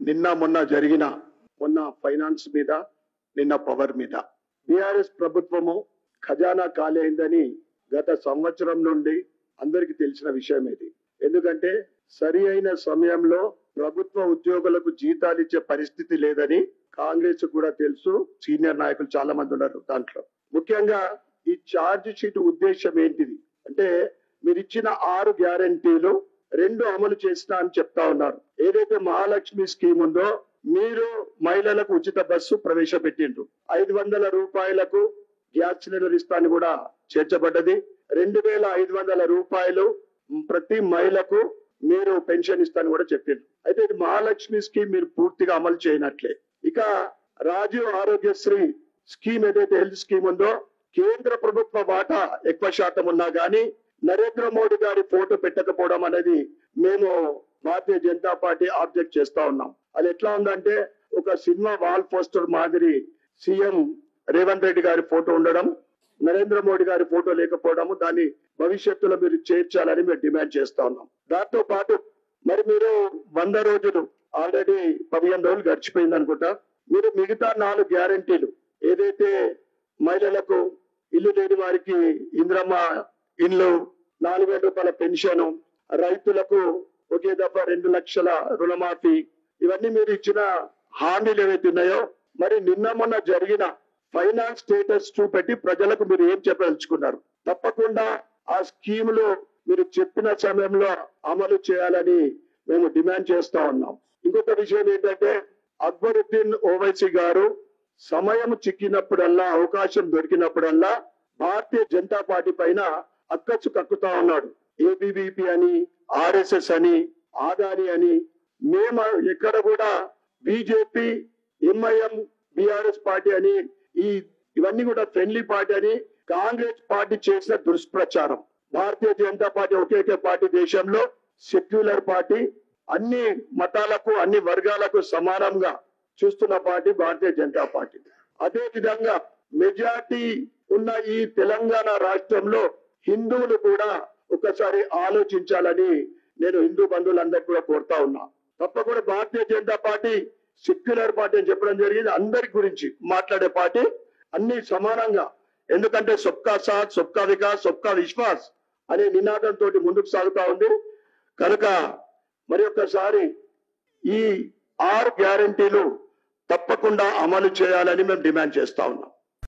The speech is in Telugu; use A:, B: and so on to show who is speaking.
A: నిన్న మొన్న ఫైనాన్స్ మీద, నిన్న పవర్ మీద బీఆర్ఎస్ ప్రభుత్వము ఖజానా ఖాళీ అయిందని గత సంవత్సరం నుండి అందరికి తెలిసిన విషయం ఇది. ఎందుకంటే సరి అయిన సమయంలో ప్రభుత్వ ఉద్యోగులకు జీతాలు ఇచ్చే పరిస్థితి లేదని కాంగ్రెస్ కూడా తెలుసు. సీనియర్ నాయకులు చాలా మంది ఉన్నారు దాంట్లో. ముఖ్యంగా ఈ ఛార్జ్ షీట్ ఉద్దేశం ఏంటిది అంటే, మీరు ఇచ్చిన 6 గ్యారంటీలు 2 అమలు చేసినా అని చెప్తా ఉన్నారు. ఏదైతే మహాలక్ష్మి స్కీమ్ ఉందో, మీరు మహిళలకు ఉచిత బస్సు ప్రవేశపెట్టిండ్రు. 500 రూపాయలకు గ్యాస్ సిలిండర్ ఇస్తాను కూడా చేర్చబడ్డది. 2500 రూపాయలు ప్రతి మహిళకు మీరు పెన్షన్ ఇస్తాను కూడా చెప్పిండ్రు. అయితే ఇది మహాలక్ష్మి స్కీమ్ మీరు పూర్తిగా అమలు చేయనట్లే. ఇక రాజీవ్ ఆరోగ్యశ్రీ స్కీమ్ ఏదైతే హెల్త్ స్కీమ్ ఉందో, కేంద్ర ప్రభుత్వ వాటా ఎక్కువ శాతం ఉన్నా గానీ నరేంద్ర మోడీ గారి ఫోటో పెట్టకపోవడం అనేది మేము భారతీయ జనతా పార్టీ ఆబ్జెక్ట్ చేస్తా ఉన్నాం. అది ఎట్లా ఉందంటే, ఒక సినిమా వాల్ పోస్టర్ మాదిరి సీఎం రేవంత్ రెడ్డి గారి ఫోటో ఉండడం, నరేంద్ర మోడీ గారి ఫోటో లేకపోవడము, దాన్ని భవిష్యత్తులో మీరు చేర్చాలని మేము డిమాండ్ చేస్తా ఉన్నాం. దాంతో పాటు మరి మీరు 100 రోజులు ఆల్రెడీ 15 రోజులు గడిచిపోయింది అనుకుంటా. మీరు మిగతా 4 గ్యారంటీలు ఏదైతే మహిళలకు ఇల్లు లేని వారికి ఇంద్రమ్మ ఇల్లు, 4000 రూపాయల పెన్షన్, రైతులకు ఒకే దఫా 2 లక్షల రుణమాఫీ, ఇవన్నీ మీరు ఇచ్చిన హామీలు ఏవైతే ఉన్నాయో, మరి నిన్న మొన్న జరిగిన ఫైనాన్స్ స్టేటస్ చూపెట్టి ప్రజలకు మీరు ఏం చెప్పదలుచుకున్నారు? తప్పకుండా ఆ స్కీములు మీరు చెప్పిన సమయంలో అమలు చేయాలని మేము డిమాండ్ చేస్తా ఉన్నాం. ఇంకొక విషయం ఏంటంటే, అక్బరుద్దీన్ ఓవైసీ గారు సమయం చిక్కినప్పుడల్లా, అవకాశం దొరికినప్పుడల్లా భారతీయ జనతా పార్టీ పైన అక్కచ్చు కక్కుతా ఉన్నాడు. ఏబీవీపీ అని, ఆర్ఎస్ఎస్ అని, ఆదాని అని. మేము ఎక్కడ కూడా బీజేపీ, ఎంఐఎం, బీఆర్ఎస్ పార్టీ అని, ఇవన్నీ కూడా ఫ్రెండ్లీ పార్టీ అని కాంగ్రెస్ పార్టీ చేసిన దుష్ప్రచారం. భారతీయ జనతా పార్టీ ఒకే పార్టీ, దేశంలో సెక్యులర్ పార్టీ, అన్ని మతాలకు అన్ని వర్గాలకు సమానంగా చూస్తున్న పార్టీ భారతీయ జనతా పార్టీ. అదే విధంగా మెజార్టీ ఉన్న ఈ తెలంగాణ రాష్ట్రంలో హిందువులు కూడా ఒకసారి ఆలోచించాలని నేను హిందూ బంధువులందరికీ కూడా కోరుతా ఉన్నా. తప్పకుండా Bharatiya Janata party secular party అని చెప్పడం జరిగింది. అందరి గురించి మాట్లాడే పార్టీ, అన్ని సమానంగా. ఎందుకంటే సబ్కా సాత్, సబ్కా వికాస్, సబ్కా విశ్వాస్ అనే నినాదంతో ముందుకు సాగుతా ఉంది. కనుక మరి ఒక్కసారి ఈ 6 గ్యారంటీలు తప్పకుండా అమలు చేయాలని మేము డిమాండ్ చేస్తా ఉన్నాం.